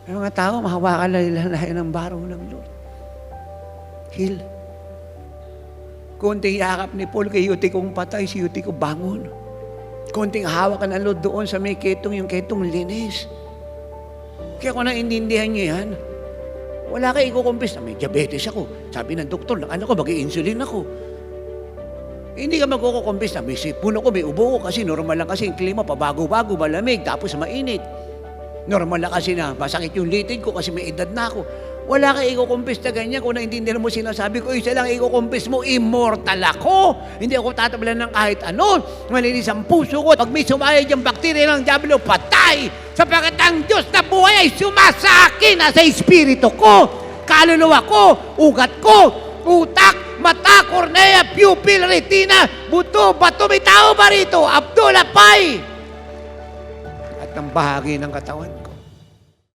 May mga tao, mahawakan na nila ng baro ng Lord. Heal. Konting yakap ni Paul kay Eutychong patay, si Eutychong bangon. Konting hawak ng Lord doon sa may ketong, yung ketong linis. Kaya kung naintindihan niyo yan, wala kayo ikukumpis na may diabetes ako. Sabi ng doktor, ng anak ko, mag-i-insulin ako. Hindi ka magkukumpis na may sipon ako, may ubo ko, kasi normal lang kasi yung klima, pabago-bago, malamig, tapos mainit. Normal lang kasi na masakit yung litid ko kasi may edad na ako. Wala kayo ikukumpis na ganyan. Kung naintindihan mo sinasabi ko, isa lang ikukumpis mo, immortal ako. Hindi ako tatabalan ng kahit ano. Malinis ang puso ko. Pag may sumayad yung bakterya ng diablo, patay. Sapagkat ang Diyos na buhay ay sumasa akin, nasa espiritu ko, kaluluwa ko, ugat ko, utak, mata, kornea, pupil, retina, buto, bato, may tao ba rito? Abdul, apay! At ng bahagi ng katawan.